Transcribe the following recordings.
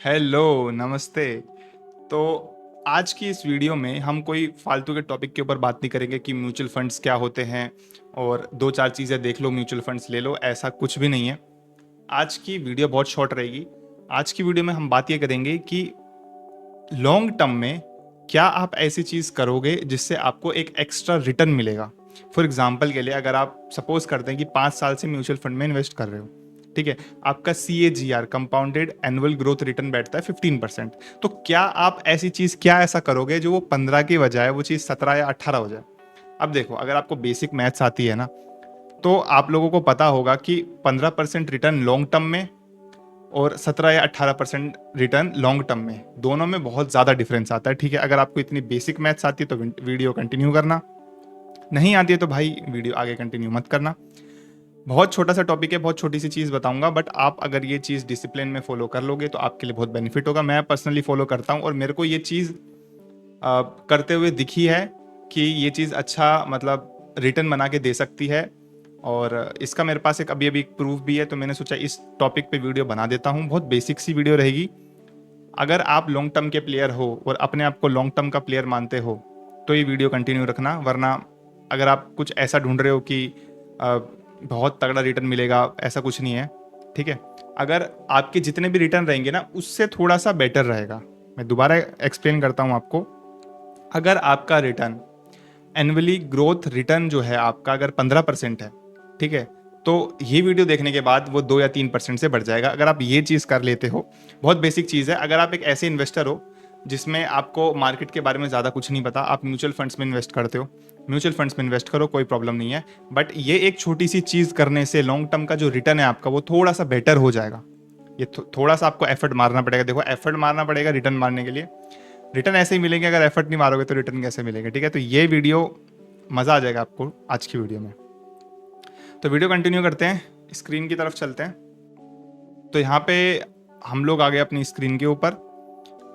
Hello, नमस्ते। तो आज की इस वीडियो में हम कोई फालतू के टॉपिक के ऊपर बात नहीं करेंगे कि म्यूचुअल फंड्स क्या होते हैं और दो चार चीज़ें देख लो म्यूचुअल फंड्स ले लो, ऐसा कुछ भी नहीं है। आज की वीडियो बहुत शॉर्ट रहेगी। आज की वीडियो में हम बात ये करेंगे कि लॉन्ग टर्म में क्या आप ऐसी चीज़ करोगे जिससे आपको एक एक्स्ट्रा रिटर्न मिलेगा। फॉर एग्जाम्पल के लिए अगर आप सपोज करते हैं कि 5 साल से म्यूचुअल फंड में इन्वेस्ट कर रहे हो, ठीक है, आपका CAGR compounded annual growth return बैठता है 15%। तो क्या आप ऐसी चीज़ क्या ऐसा करोगे जो वो 15 की बजाय वो चीज़ 17 या 18 हो जाए। अब देखो, अगर आपको बेसिक मैथ्स आती है ना, तो आप लोगों को पता होगा कि 15% रिटर्न लॉन्ग टर्म में और 17 या 18% रिटर्न लॉन्ग टर्म में, दोनों में बहुत ज़्यादा डिफरेंस आता है। ठीक है, अगर आपको इतनी बेसिक मैथ्स आती है तो वीडियो कंटिन्यू करना, नहीं आती है तो भाई वीडियो आगे कंटिन्यू मत करना। बहुत छोटा सा टॉपिक है, बहुत छोटी सी चीज़ बताऊंगा, बट आप अगर ये चीज़ डिसिप्लिन में फॉलो कर लोगे तो आपके लिए बहुत बेनिफिट होगा। मैं पर्सनली फॉलो करता हूँ और मेरे को ये चीज़ करते हुए दिखी है कि ये चीज़ अच्छा मतलब रिटर्न बना के दे सकती है। और इसका मेरे पास एक अभी अभी एक प्रूफ भी है, तो मैंने सोचा इस टॉपिक पे वीडियो बना देता हूँ। बहुत बेसिक सी वीडियो रहेगी। अगर आप लॉन्ग टर्म के प्लेयर हो और अपने आप को लॉन्ग टर्म का प्लेयर मानते हो तो ये वीडियो कंटिन्यू रखना, वरना अगर आप कुछ ऐसा ढूंढ रहे हो कि बहुत तगड़ा रिटर्न मिलेगा, ऐसा कुछ नहीं है। ठीक है, अगर आपके जितने भी रिटर्न रहेंगे ना उससे थोड़ा सा बेटर रहेगा। मैं दोबारा एक्सप्लेन करता हूँ आपको। अगर आपका रिटर्न एनुअली ग्रोथ रिटर्न जो है आपका अगर 15% है, ठीक है, तो ये वीडियो देखने के बाद वो 2 या 3% से बढ़ जाएगा अगर आप ये चीज़ कर लेते हो। बहुत बेसिक चीज़ है। अगर आप एक ऐसे इन्वेस्टर हो जिसमें आपको मार्केट के बारे में ज़्यादा कुछ नहीं पता, आप म्यूचुअल फंड्स में इन्वेस्ट करते हो, म्यूचुअल फंड्स में इन्वेस्ट करो, कोई प्रॉब्लम नहीं है। बट ये एक छोटी सी चीज़ करने से लॉन्ग टर्म का जो रिटर्न है आपका वो थोड़ा सा बेटर हो जाएगा। ये थोड़ा सा आपको एफर्ट मारना पड़ेगा। देखो, एफर्ट मारना पड़ेगा रिटर्न मारने के लिए। रिटर्न ऐसे ही मिलेंगे, अगर एफर्ट नहीं मारोगे तो रिटर्न कैसे मिलेंगे। ठीक है, तो ये वीडियो मज़ा आ जाएगा आपको आज की वीडियो में। तो वीडियो कंटिन्यू करते हैं, स्क्रीन की तरफ चलते हैं। तो यहाँ पे हम लोग आ गए अपनी स्क्रीन के ऊपर।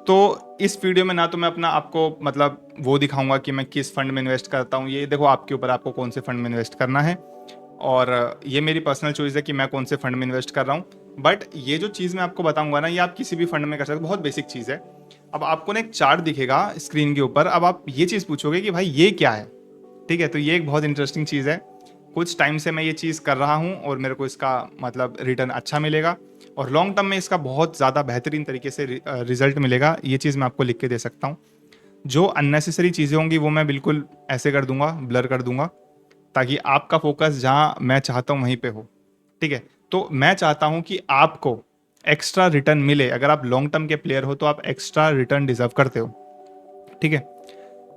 तो इस वीडियो में ना तो मैं अपना आपको मतलब वो दिखाऊंगा कि मैं किस फंड में इन्वेस्ट करता हूँ, ये देखो आपके ऊपर, आपको कौन से फंड में इन्वेस्ट करना है। और ये मेरी पर्सनल चॉइस है कि मैं कौन से फंड में इन्वेस्ट कर रहा हूँ। बट ये जो चीज़ मैं आपको बताऊंगा ना, ये आप किसी भी फंड में कर सकते हो, बहुत बेसिक चीज़ है। अब आपको ना एक चार्ट दिखेगा स्क्रीन के ऊपर, अब आप ये चीज़ पूछोगे कि भाई ये क्या है। ठीक है, तो ये एक बहुत इंटरेस्टिंग चीज़ है। कुछ टाइम से मैं ये चीज़ कर रहा हूँ और मेरे को इसका मतलब रिटर्न अच्छा मिलेगा और लॉन्ग टर्म में इसका बहुत ज़्यादा बेहतरीन तरीके से रिजल्ट मिलेगा। ये चीज़ मैं आपको लिख के दे सकता हूँ। जो अननेसेसरी चीज़ें होंगी वो मैं बिल्कुल ऐसे कर दूंगा, ब्लर कर दूंगा, ताकि आपका फोकस जहाँ मैं चाहता हूँ वहीं पे हो। ठीक है, तो मैं चाहता हूँ कि आपको एक्स्ट्रा रिटर्न मिले। अगर आप लॉन्ग टर्म के प्लेयर हो तो आप एक्स्ट्रा रिटर्न डिजर्व करते हो। ठीक है,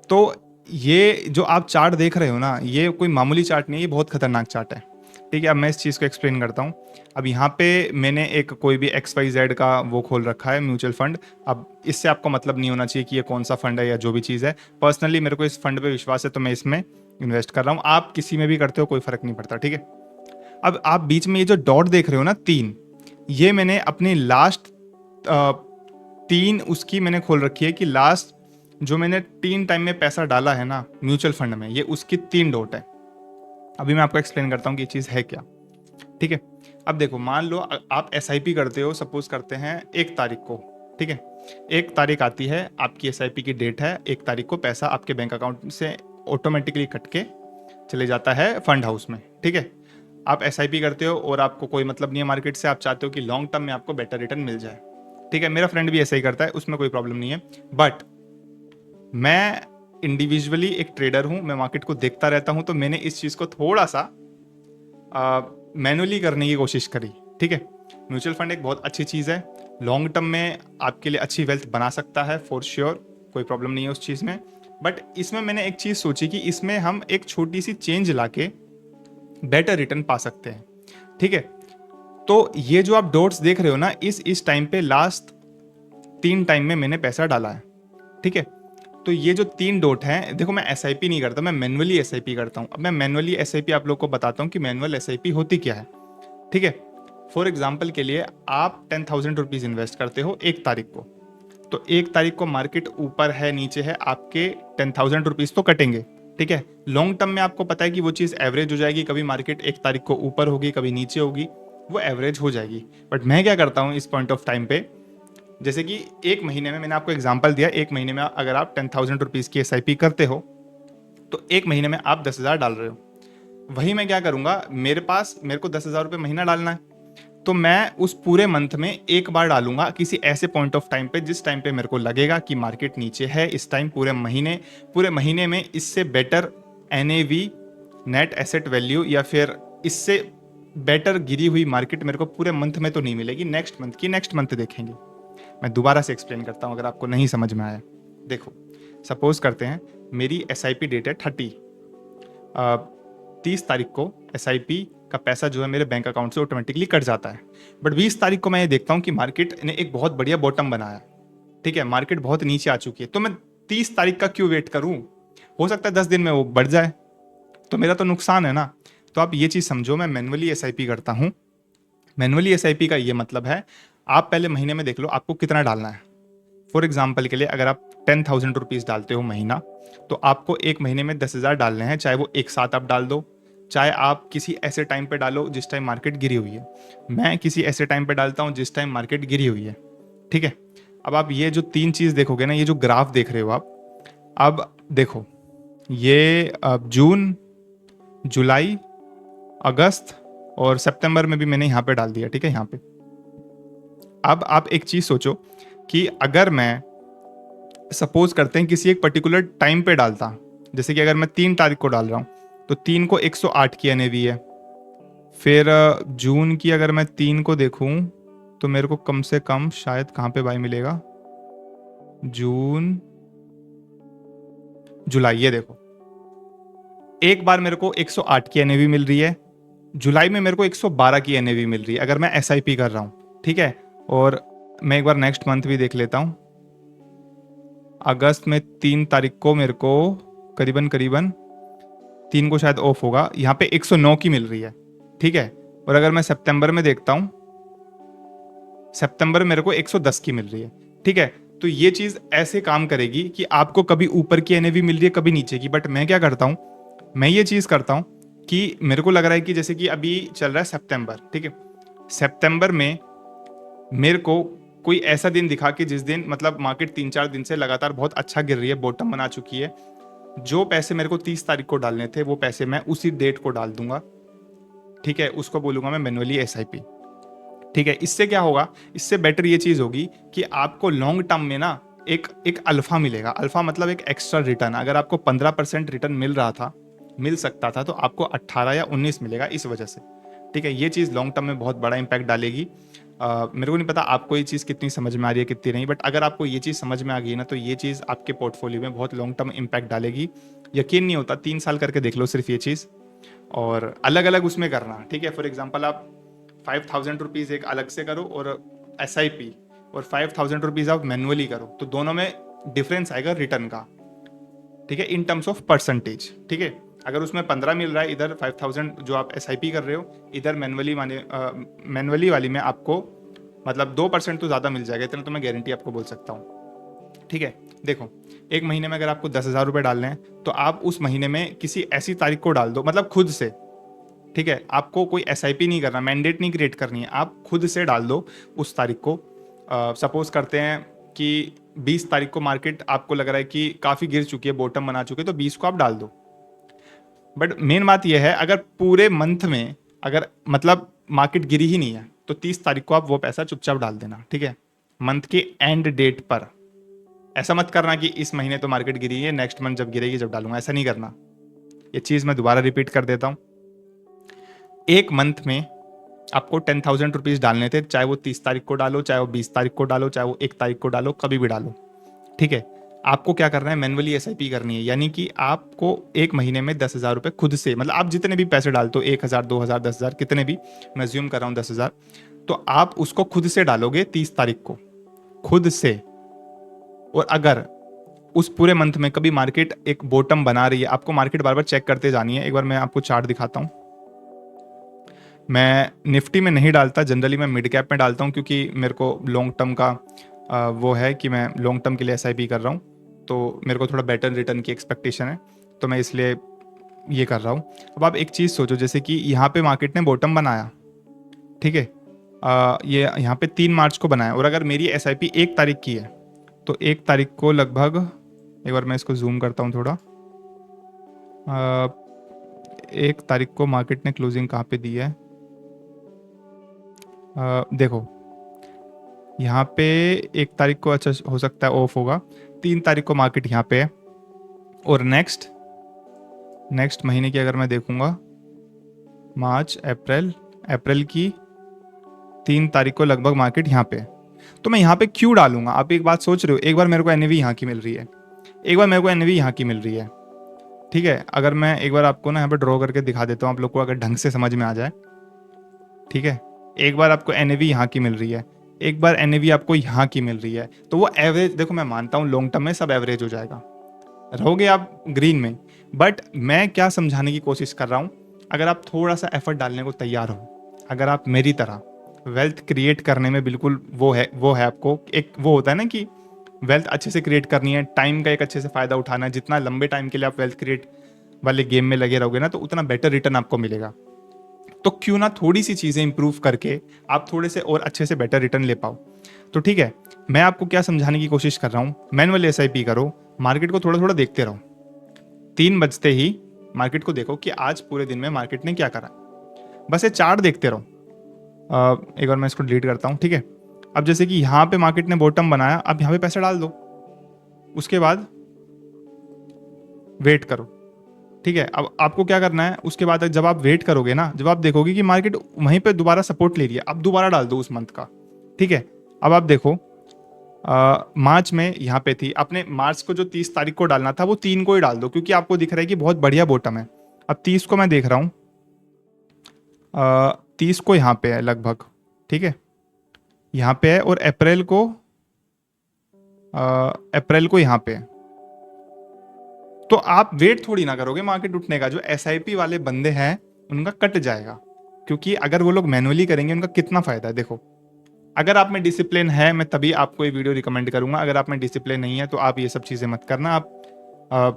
तो ये जो आप चार्ट देख रहे हो ना, ये कोई मामूली चार्ट नहीं है, ये बहुत खतरनाक चार्ट है। ठीक है, अब मैं इस चीज़ को एक्सप्लेन करता हूँ। अब यहाँ पे मैंने एक कोई भी XYZ का वो खोल रखा है, म्यूचुअल फंड। अब इससे आपको मतलब नहीं होना चाहिए कि ये कौन सा फंड है या जो भी चीज़ है। पर्सनली मेरे को इस फंड पे विश्वास है तो मैं इसमें इन्वेस्ट कर रहा हूँ। आप किसी में भी करते हो, कोई फ़र्क नहीं पड़ता। ठीक है, अब आप बीच में ये जो डॉट देख रहे हो ना, 3, ये मैंने अपनी लास्ट 3 उसकी मैंने खोल रखी है कि लास्ट जो मैंने 3 टाइम में पैसा डाला है ना म्यूचुअल फंड में, ये उसकी 3 डॉट है। अभी मैं आपको एक्सप्लेन करता हूँ कि ये चीज़ है क्या। ठीक है, अब देखो, मान लो आप SIP करते हो, सपोज करते हैं 1 तारीख को। ठीक है, 1 तारीख आती है, आपकी SIP की डेट है, 1 तारीख को पैसा आपके बैंक अकाउंट से ऑटोमेटिकली कट के चले जाता है फंड हाउस में। ठीक है, आप SIP करते हो और आपको कोई मतलब नहीं है मार्केट से, आप चाहते हो कि लॉन्ग टर्म में आपको बेटर रिटर्न मिल जाए। ठीक है, मेरा फ्रेंड भी ऐसा ही करता है, उसमें कोई प्रॉब्लम नहीं है। बट मैं इंडिविजुअली एक ट्रेडर हूं, मैं मार्केट को देखता रहता हूं, तो मैंने इस चीज़ को थोड़ा सा मैनुअली करने की कोशिश करी। ठीक है, म्यूचुअल फंड एक बहुत अच्छी चीज़ है, लॉन्ग टर्म में आपके लिए अच्छी वेल्थ बना सकता है फॉर श्योर, कोई प्रॉब्लम नहीं है उस चीज़ में। बट इसमें मैंने एक चीज़ सोची कि इसमें हम एक छोटी सी चेंज लाके बेटर रिटर्न पा सकते हैं। ठीक है, तो ये जो आप डॉट्स देख रहे हो ना, इस टाइम पे लास्ट 3 टाइम में मैंने पैसा डाला है। ठीक है, तो ये जो 3 डॉट हैं, देखो मैं SIP नहीं करता, मैं मैनुअली SIP करता हूँ। अब मैं मैनुअली SIP आप लोग को बताता हूँ कि मैनुअल SIP होती क्या है। ठीक है, फॉर एग्जाम्पल के लिए आप 10,000 रुपीज़ इन्वेस्ट करते हो 1 तारीख को, तो 1 तारीख को मार्केट ऊपर है नीचे है, आपके 10,000 रुपीज़ तो कटेंगे। ठीक है, लॉन्ग टर्म में आपको पता है कि वो चीज़ एवरेज हो जाएगी, कभी मार्केट 1 तारीख को ऊपर होगी, कभी नीचे होगी, वो एवरेज हो जाएगी। बट मैं क्या करता हूँ इस पॉइंट ऑफ टाइम पे, जैसे कि एक महीने में मैंने आपको एग्जांपल दिया, एक महीने में अगर आप 10,000 रुपीज़ की एसआईपी करते हो तो एक महीने में आप 10,000 डाल रहे हो। वही मैं क्या करूंगा, मेरे को 10,000 रुपये महीना डालना है, तो मैं उस पूरे मंथ में एक बार डालूंगा किसी ऐसे पॉइंट ऑफ टाइम पे जिस टाइम पे मेरे को लगेगा कि मार्केट नीचे है। इस टाइम पूरे महीने में इससे better NAV, net asset value, या फिर इससे बेटर गिरी हुई मार्केट मेरे को पूरे मंथ में तो नहीं मिलेगी, नेक्स्ट मंथ देखेंगे। मैं दोबारा से एक्सप्लेन करता हूँ अगर आपको नहीं समझ में आया। देखो, सपोज करते हैं मेरी एसआईपी डेट है 30 तारीख को एसआईपी का पैसा जो है मेरे बैंक अकाउंट से ऑटोमेटिकली कट जाता है। बट 20 तारीख को मैं ये देखता हूँ कि मार्केट ने एक बहुत बढ़िया बॉटम बनाया, ठीक है, मार्केट बहुत नीचे आ चुकी है, तो मैं 30 तारीख का क्यों वेट करूँ? हो सकता है 10 दिन में वो बढ़ जाए, तो मेरा तो नुकसान है ना। तो आप ये चीज़ समझो, मैं मैनुअली एसआईपी करता हूँ। मैनुअली एसआईपी का ये मतलब है, आप पहले महीने में देख लो आपको कितना डालना है। फॉर एग्जाम्पल के लिए अगर आप 10,000 रुपीज़ डालते हो महीना, तो आपको एक महीने में 10,000 डालने हैं, चाहे वो एक साथ आप डाल दो, चाहे आप किसी ऐसे टाइम पे डालो जिस टाइम मार्केट गिरी हुई है। मैं किसी ऐसे टाइम पे डालता हूँ जिस टाइम मार्केट गिरी हुई है, ठीक है। अब आप ये जो 3 चीज़ देखोगे ना, ये जो ग्राफ देख रहे हो आप, अब देखो ये जून, जुलाई, अगस्त और सितंबर में भी मैंने यहाँ पे डाल दिया, ठीक है, यहाँ पे। अब आप एक चीज़ सोचो कि अगर मैं सपोज करते हैं किसी एक पर्टिकुलर टाइम पे डालता, जैसे कि अगर मैं 3 तारीख को डाल रहा हूँ तो 3 को 108 की एनएवी है। फिर जून की अगर मैं 3 को देखूं तो मेरे को कम से कम शायद कहाँ पे बाई मिलेगा, जून, जुलाई, ये देखो एक बार मेरे को 108 की एनएवी मिल रही है, जुलाई में मेरे को 112 की एनएवी मिल रही है अगर मैं एसआईपी कर रहा हूँ, ठीक है। और मैं एक बार नेक्स्ट मंथ भी देख लेता हूँ। अगस्त में 3 तारीख को मेरे को करीबन 3 को शायद ऑफ होगा, यहाँ पे 109 की मिल रही है, ठीक है। और अगर मैं सितंबर में देखता हूँ, सितंबर में मेरे को 110 की मिल रही है, ठीक है। तो ये चीज़ ऐसे काम करेगी कि आपको कभी ऊपर की एनएवी मिल रही है, कभी नीचे की। बट मैं क्या करता हूँ, मैं ये चीज़ करता हूँ कि मेरे को लग रहा है कि जैसे कि अभी चल रहा है सितंबर, ठीक है, सितंबर में मेरे को कोई ऐसा दिन दिखा कि जिस दिन मतलब मार्केट 3-4 दिन से लगातार बहुत अच्छा गिर रही है, बॉटम बना चुकी है, जो पैसे मेरे को 30 तारीख को डालने थे वो पैसे मैं उसी डेट को डाल दूंगा, ठीक है। उसको बोलूंगा मैं मैनुअली एसआईपी, ठीक है। इससे क्या होगा, इससे बेटर ये चीज़ होगी कि आपको लॉन्ग टर्म में ना एक अल्फा मिलेगा। अल्फा मतलब एक एक्स्ट्रा रिटर्न। अगर आपको 15% रिटर्न मिल सकता था, तो आपको 18 या 19 मिलेगा इस वजह से, ठीक है। ये चीज़ लॉन्ग टर्म में बहुत बड़ा इंपैक्ट डालेगी। मेरे को नहीं पता आपको ये चीज़ कितनी समझ में आ रही है कितनी नहीं, बट अगर आपको ये चीज़ समझ में आ गई ना, तो ये चीज़ आपके पोर्टफोलियो में बहुत लॉन्ग टर्म इंपैक्ट डालेगी। यकीन नहीं होता, 3 साल करके देख लो सिर्फ ये चीज़, और अलग अलग उसमें करना, ठीक है। फॉर एग्जाम्पल आप 5,000 रुपीज़ एक अलग से करो और एसआईपी, और 5,000 रुपीज़ आप मैनुअली करो, तो दोनों में डिफरेंस आएगा रिटर्न का, ठीक है, इन टर्म्स ऑफ परसेंटेज, ठीक है। अगर उसमें 15 मिल रहा है, इधर 5,000 जो आप एसआईपी कर रहे हो, इधर मैनुअली वाली में आपको मतलब 2% तो ज़्यादा मिल जाएगा, इतना तो मैं गारंटी आपको बोल सकता हूँ, ठीक है। देखो, एक महीने में अगर आपको 10,000 रुपये डालने हैं, तो आप उस महीने में किसी ऐसी तारीख को डाल दो, मतलब खुद से, ठीक है। आपको कोई एसआईपी नहीं करना, मैंडेट नहीं क्रिएट करनी है, आप खुद से डाल दो उस तारीख को। सपोज करते हैं कि 20 तारीख को मार्केट आपको लग रहा है कि काफ़ी गिर चुकी है, बॉटम बना चुकी है, तो 20 को आप डाल दो। बट मेन बात यह है, अगर पूरे मंथ में अगर मतलब मार्केट गिरी ही नहीं है, तो 30 तारीख को आप वो पैसा चुपचाप डाल देना, ठीक है, मंथ के एंड डेट पर। ऐसा मत करना कि इस महीने तो मार्केट गिरी है, नेक्स्ट मंथ जब गिरेगी जब डालूंगा, ऐसा नहीं करना। ये चीज़ मैं दोबारा रिपीट कर देता हूँ। एक मंथ में आपको 10,000 रुपीज़ डालने थे, चाहे वो 30 तारीख को डालो, चाहे वो 20 तारीख को डालो, चाहे वो 1 तारीख को डालो, कभी भी डालो, ठीक है। आपको क्या करना है, मैनुअली एसआईपी करनी है, यानी कि आपको एक महीने में 10,000 रुपये खुद से, मतलब आप जितने भी पैसे डालते हो, 1,000, 2,000, 10,000, कितने भी, मैं अज्यूम कर रहा हूँ 10,000, तो आप उसको खुद से डालोगे 30 तारीख को, खुद से। और अगर उस पूरे मंथ में कभी मार्केट एक बॉटम बना रही है, आपको मार्केट बार बार चेक करते जानी है। एक बार मैं आपको चार्ट दिखाता हूँ। मैं निफ्टी में नहीं डालता, जनरली मैं मिड कैप में डालता हूँ, क्योंकि मेरे को लॉन्ग टर्म का वो है कि मैं लॉन्ग टर्म के लिए एसआईपी कर रहा हूँ, तो मेरे को थोड़ा बेटर रिटर्न की एक्सपेक्टेशन है, तो मैं इसलिए ये कर रहा हूँ। अब आप एक चीज़ सोचो, जैसे कि यहाँ पे मार्केट ने बॉटम बनाया, ठीक है, ये यहाँ पे 3 मार्च को बनाया, और अगर मेरी SIP 1 तारीख की है तो 1 तारीख को लगभग, एक बार मैं इसको जूम करता हूँ थोड़ा, 1 तारीख को मार्केट ने क्लोजिंग कहाँ पे दी है, देखो यहाँ पे 1 तारीख को अच्छा हो सकता है ऑफ होगा, 3 तारीख को मार्केट यहाँ पे है, और नेक्स्ट महीने की अगर मैं देखूंगा, मार्च अप्रैल की 3 तारीख को लगभग मार्केट यहाँ पे है। तो मैं यहाँ पे क्यों डालूंगा, आप एक बात सोच रहे हो, एक बार मेरे को NAV यहाँ की मिल रही है, एक बार मेरे को NAV यहाँ की मिल रही है, ठीक है। अगर मैं एक बार आपको ना यहाँ पे ड्रॉ करके दिखा देता हूँ, आप लोग को अगर ढंग से समझ में आ जाए, ठीक है। एक बार आपको NAV यहाँ की मिल रही है, एक बार NAV आपको यहाँ की मिल रही है, तो वो एवरेज, देखो मैं मानता हूँ लॉन्ग टर्म में सब एवरेज हो जाएगा, रहोगे आप ग्रीन में। बट मैं क्या समझाने की कोशिश कर रहा हूँ, अगर आप थोड़ा सा एफर्ट डालने को तैयार हो, अगर आप मेरी तरह वेल्थ क्रिएट करने में बिल्कुल वो है आपको, एक वो होता है ना कि वेल्थ अच्छे से क्रिएट करनी है, टाइम का एक अच्छे से फ़ायदा उठाना है, जितना लंबे टाइम के लिए आप वेल्थ क्रिएट वाले गेम में लगे रहोगे ना, तो उतना बेटर रिटर्न आपको मिलेगा। तो क्यों ना थोड़ी सी चीज़ें इंप्रूव करके आप थोड़े से और अच्छे से बेटर रिटर्न ले पाओ। तो ठीक है, मैं आपको क्या समझाने की कोशिश कर रहा हूँ, मैनुअल SIP करो, मार्केट को थोड़ा थोड़ा देखते रहो, 3 बजते ही मार्केट को देखो कि आज पूरे दिन में मार्केट ने क्या करा, बस ये चार्ट देखते रहो। एक बार मैं इसको डिलीट करता हूँ, ठीक है। अब जैसे कि यहाँ पे मार्केट ने बॉटम बनाया, अब यहाँ पे पैसा डाल दो, उसके बाद वेट करो, ठीक है। अब आपको क्या करना है, उसके बाद जब आप वेट करोगे ना, जब आप देखोगे कि मार्केट वहीं पे दोबारा सपोर्ट ले रही है, अब दोबारा डाल दो उस मंथ का, ठीक है। अब आप देखो मार्च में यहाँ पे थी, आपने मार्च को जो 30 तारीख को डालना था वो 3 को ही डाल दो, क्योंकि आपको दिख रहा है कि बहुत बढ़िया बॉटम है। अब 30 को मैं देख रहा हूँ, 30 को यहाँ पे है लगभग, ठीक है, यहाँ पे है, और अप्रैल को यहाँ पे है। तो आप वेट थोड़ी ना करोगे मार्केट उठने का, जो SIP वाले बंदे हैं उनका कट जाएगा, क्योंकि अगर वो लोग मैनुअली करेंगे उनका कितना फायदा है। देखो, अगर आप में डिसिप्लिन है, मैं तभी आपको ये वीडियो रिकमेंड करूंगा, अगर आप में डिसिप्लिन नहीं है तो आप ये सब चीज़ें मत करना, आप आ,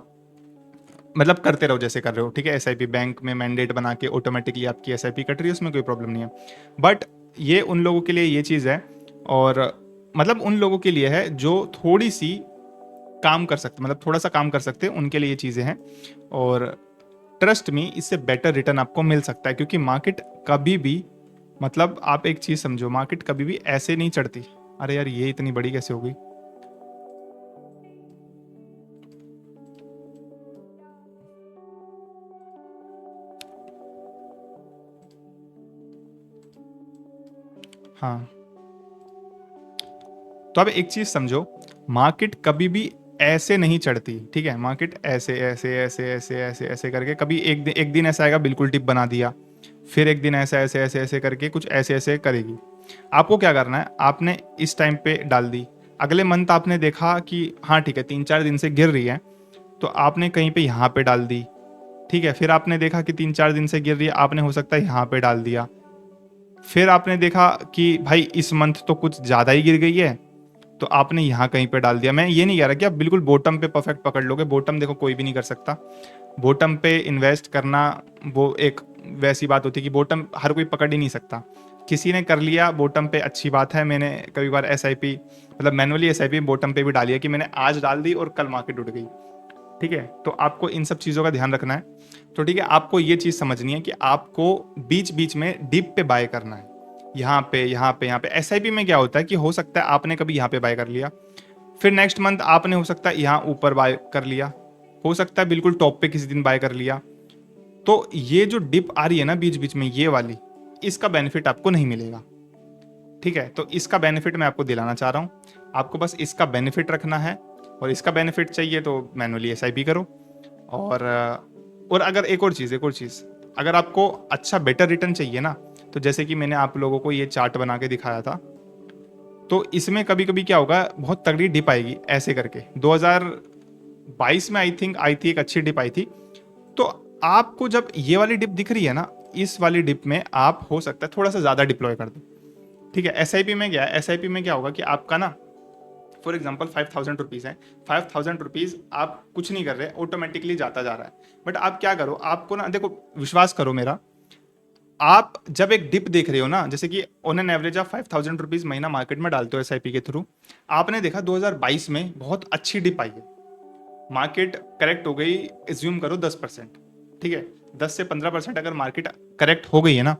मतलब करते रहो जैसे कर रहे हो, ठीक है। SIP बैंक में मैंडेट बना के ऑटोमेटिकली आपकी SIP कट रही है, उसमें कोई प्रॉब्लम नहीं है। बट ये उन लोगों के लिए ये चीज़ है, और मतलब उन लोगों के लिए है जो थोड़ी सी काम कर सकते, मतलब थोड़ा सा काम कर सकते हैं, उनके लिए ये चीज़ें हैं। और ट्रस्ट मी, इससे बेटर रिटर्न आपको मिल सकता है, क्योंकि मार्केट कभी भी, मतलब आप एक चीज़ समझो, मार्केट कभी भी ऐसे नहीं चढ़ती। अरे यार, ये इतनी बड़ी कैसे हो गई, हाँ। तो अब एक चीज़ समझो, मार्केट कभी भी ऐसे नहीं चढ़ती, ठीक है। मार्केट ऐसे ऐसे ऐसे ऐसे ऐसे ऐसे करके, कभी एक दिन ऐसा आएगा बिल्कुल टिप बना दिया, फिर एक दिन ऐसा ऐसे ऐसे ऐसे करके कुछ ऐसे ऐसे करेगी। आपको क्या करना है, आपने इस टाइम पे डाल दी, अगले मंथ आपने देखा कि हाँ ठीक है 3-4 दिन से गिर रही है, तो आपने कहीं पे यहाँ पे डाल दी, ठीक है। फिर आपने देखा कि 3-4 दिन से गिर रही है, आपने हो सकता है यहाँ पे डाल दिया। फिर आपने देखा कि भाई इस मंथ तो कुछ ज़्यादा ही गिर गई है, तो आपने यहाँ कहीं पे डाल दिया। मैं ये नहीं कह रहा कि आप बिल्कुल बॉटम पे परफेक्ट पकड़ लोगे, बॉटम देखो कोई भी नहीं कर सकता, बॉटम पे इन्वेस्ट करना वो एक वैसी बात होती है कि बॉटम हर कोई पकड़ ही नहीं सकता। किसी ने कर लिया बॉटम पे, अच्छी बात है। मैंने कभी बार SIP, मतलब मैनुअली SIP बॉटम पे भी डाली है, कि मैंने आज डाल दी और कल मार्केट उठ गई, ठीक है। तो आपको इन सब चीज़ों का ध्यान रखना है। तो ठीक है, आपको ये चीज़ समझनी है कि आपको बीच बीच में डिप पे बाय करना है, यहाँ पे यहाँ पे यहाँ पे। SIP में क्या होता है कि हो सकता है आपने कभी यहाँ पे बाय कर लिया, फिर नेक्स्ट मंथ आपने हो सकता है यहाँ ऊपर बाय कर लिया, हो सकता है बिल्कुल टॉप पे किसी दिन बाय कर लिया। तो ये जो डिप आ रही है ना बीच बीच में, ये वाली, इसका बेनिफिट आपको नहीं मिलेगा, ठीक है। तो इसका बेनिफिट मैं आपको दिलाना चाह रहा हूँ, आपको बस इसका बेनिफिट रखना है, और इसका बेनिफिट चाहिए तो मैनुअली SIP करो। और अगर एक और चीज़, अगर आपको अच्छा बेटर रिटर्न चाहिए ना, तो जैसे कि मैंने आप लोगों को ये चार्ट बना के दिखाया था, तो इसमें कभी कभी क्या होगा, बहुत तगड़ी डिप आएगी ऐसे करके। 2022 में आई थिंक आई थी, एक अच्छी डिप आई थी। तो आपको जब ये वाली डिप दिख रही है ना, इस वाली डिप में आप हो सकता है थोड़ा सा ज़्यादा डिप्लॉय कर दो, ठीक है। SIP में क्या है, SIP में क्या होगा कि आपका ना, फॉर एग्जाम्पल 5,000 रुपीज़ है, 5,000 रुपीज़ आप कुछ नहीं कर रहे, ऑटोमेटिकली जाता जा रहा है। बट आप क्या करो, आपको ना देखो, विश्वास करो मेरा, आप जब एक डिप देख रहे हो ना, जैसे कि ऑन एन एवरेज आप 5,000 रुपीज महीना मार्केट में डालते हो एसआईपी के थ्रू, आपने देखा 2022 में बहुत अच्छी डिप आई है, मार्केट करेक्ट हो गई, एज्यूम करो 10%, ठीक है, 10 से 15% अगर मार्केट करेक्ट हो गई है ना,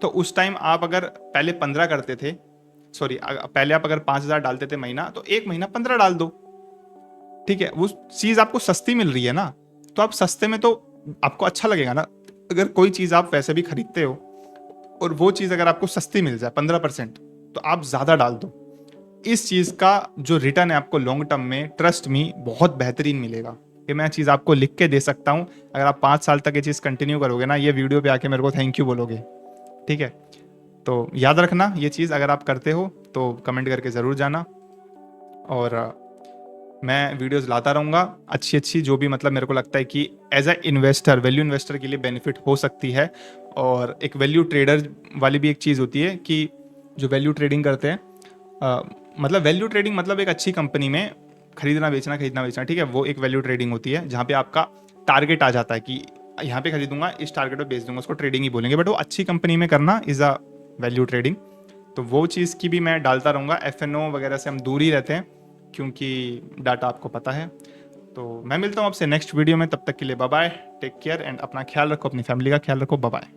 तो उस टाइम आप अगर पहले 15 करते थे, सॉरी पहले आप अगर 5,000 डालते थे महीना, तो एक महीना 15 डाल दो, ठीक है, वो चीज आपको सस्ती मिल रही है ना, तो आप सस्ते में तो आपको अच्छा लगेगा ना। अगर कोई चीज आप वैसे भी खरीदते हो और वो चीज अगर आपको सस्ती मिल जाए 15%, तो आप ज्यादा डाल दो। इस चीज का जो रिटर्न है आपको लॉन्ग टर्म में, ट्रस्ट मी, बहुत बेहतरीन मिलेगा। ये मैं चीज आपको लिख के दे सकता हूँ। अगर आप 5 साल तक ये चीज कंटिन्यू करोगे ना, ये वीडियो पे आके मेरे को थैंक यू बोलोगे, ठीक है। तो याद रखना ये चीज, अगर आप करते हो तो कमेंट करके जरूर जाना। और मैं वीडियोस लाता रहूँगा अच्छी अच्छी, जो भी मतलब मेरे को लगता है कि as a investor, value investor के लिए बेनिफिट हो सकती है। और एक वैल्यू ट्रेडर वाली भी एक चीज़ होती है कि जो वैल्यू ट्रेडिंग करते हैं, मतलब वैल्यू ट्रेडिंग मतलब एक अच्छी कंपनी में खरीदना बेचना, ठीक है, वो एक वैल्यू ट्रेडिंग होती है जहाँ पे आपका टारगेट आ जाता है कि यहाँ पे खरीदूंगा, इस टारगेट पे बेच दूंगा, उसको ट्रेडिंग ही बोलेंगे, बट वो अच्छी कंपनी में करना इज़ अ वैल्यू ट्रेडिंग। तो वो चीज़ की भी मैं डालता रहूँगा। एफएनओ वगैरह से हम दूर ही रहते हैं क्योंकि डाटा आपको पता है। तो मैं मिलता हूँ आपसे नेक्स्ट वीडियो में, तब तक के लिए bye bye, take care and अपना ख्याल रखो, अपनी फैमिली का ख्याल रखो, बाय बाय।